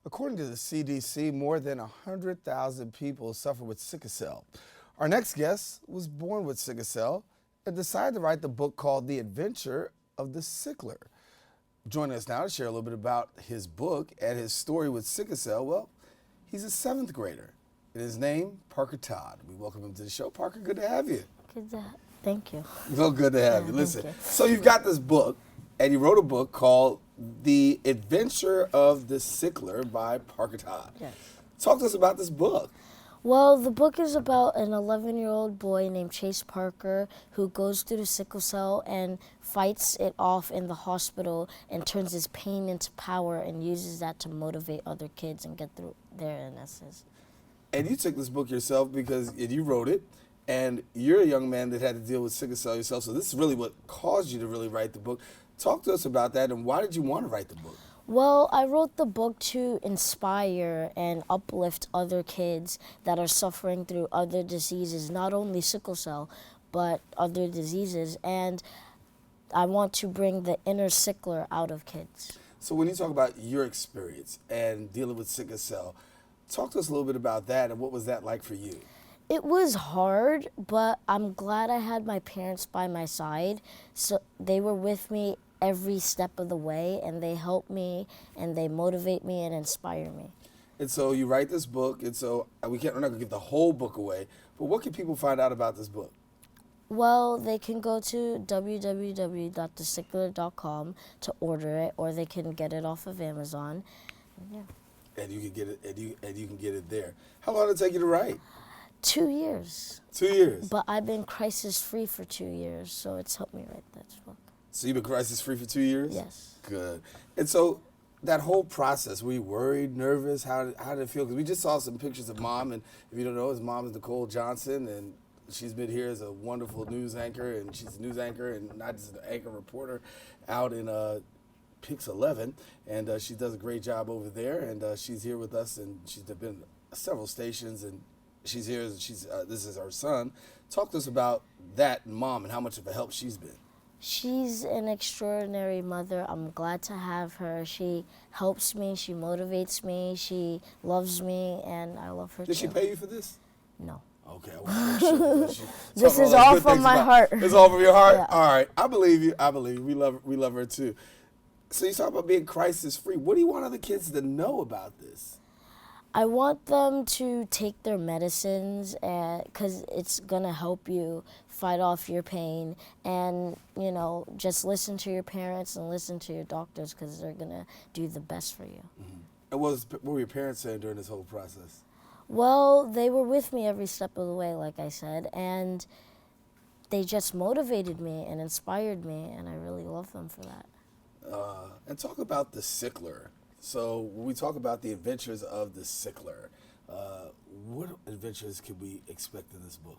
According to the CDC, more than 100,000 people suffer with sickle cell. Our next guest was born with sickle cell and decided to write the book called The Adventure of the Sickler. Joining us now to share a little bit about his book and his story with sickle cell, well, he's a seventh grader. And his name, Parker Todd. We welcome him to the show. Parker, good to have you. Thank you. Well, good to have you. Listen, you. so you've got this book, and you wrote a book called The Adventure of the Sickler by Parker Todd. Yes. Talk to us about this book. Well, the book is about an 11-year-old boy named Chase Parker who goes through the sickle cell and fights it off in the hospital and turns his pain into power and uses that to motivate other kids and get through their illnesses. And you took this book yourself because you wrote it, and you're a young man that had to deal with sickle cell yourself, so this is really what caused you to really write the book. Talk to us about that, and why did you want to write the book? Well, I wrote the book to inspire and uplift other kids that are suffering through other diseases, not only sickle cell, but other diseases, and I want to bring the inner sickler out of kids. So when you talk about your experience and dealing with sickle cell, talk to us a little bit about that, and what was that like for you? It was hard, but I'm glad I had my parents by my side. So they were with me every step of the way, and they help me, and they motivate me and inspire me. And so you write this book, and so we're not going to give the whole book away, but what can people find out about this book? Well, they can go to www.thesickler.com to order it, or they can get it off of Amazon. Yeah. And you can get it, and you can get it there. How long did it take you to write? 2 years. 2 years. But I've been crisis-free for 2 years, so it's helped me write that book. So you've been crisis-free for 2 years? Yes. Good. And so that whole process, were you worried, nervous? How did it feel? Because we just saw some pictures of Mom, and if you don't know, his mom is Nicole Johnson, and she's been here as a wonderful news anchor, and she's a news anchor and not just an anchor reporter out in Pix 11, and she does a great job over there, and she's here with us, and she's been several stations, and she's here. This is our son. Talk to us about that Mom and how much of a help she's been. She's an extraordinary mother. I'm glad to have her. She helps me, she motivates me, she loves me, and I love her too. Did she pay you for this? No. Okay, I want to make sure that This is all from my heart. It's all from your heart? Yeah. All right, I believe you. I believe you. We love her too. So you talk about being crisis-free. What do you want other kids to know about this? I want them to take their medicines because it's going to help you fight off your pain, and, you know, just listen to your parents and listen to your doctors because they're going to do the best for you. Mm-hmm. And what were your parents saying during this whole process? Well, they were with me every step of the way, like I said, and they just motivated me and inspired me, and I really love them for that. And talk about the Sickler. So when we talk about the adventures of the Sickler, what adventures can we expect in this book?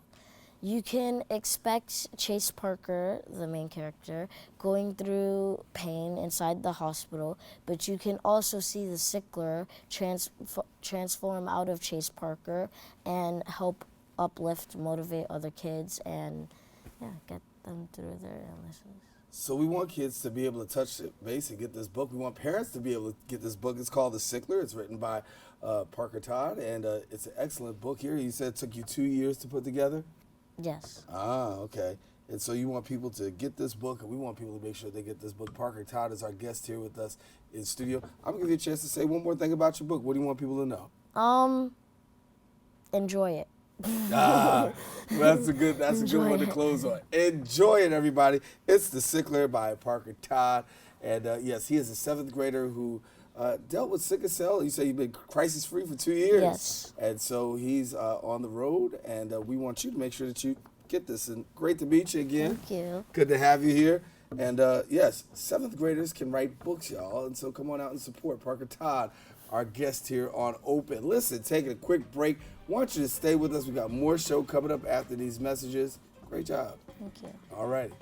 You can expect Chase Parker, the main character, going through pain inside the hospital, but you can also see the Sickler transform out of Chase Parker and help uplift, motivate other kids, and get them through their illnesses. So we want kids to be able to touch the base and get this book. We want parents to be able to get this book. It's called The Sickler. It's written by Parker Todd, and it's an excellent book here. You said it took you 2 years to put together? Yes. Ah, okay. And so you want people to get this book, and we want people to make sure they get this book. Parker Todd is our guest here with us in studio. I'm going to give you a chance to say one more thing about your book. What do you want people to know? Enjoy it. Well, that's a good one to close on. Enjoy it, everybody. It's The Sickler by Parker Todd. And yes, he is a seventh grader who dealt with sickle cell. You say you've been crisis-free for 2 years. Yes. And so he's on the road, and we want you to make sure that you get this. And great to meet you again. Thank you. Good to have you here. And yes, seventh graders can write books, y'all. And so come on out and support Parker Todd, our guest here on Open. Listen, taking a quick break. Want you to stay with us. We got more show coming up after these messages. Great job. Thank you. All righty.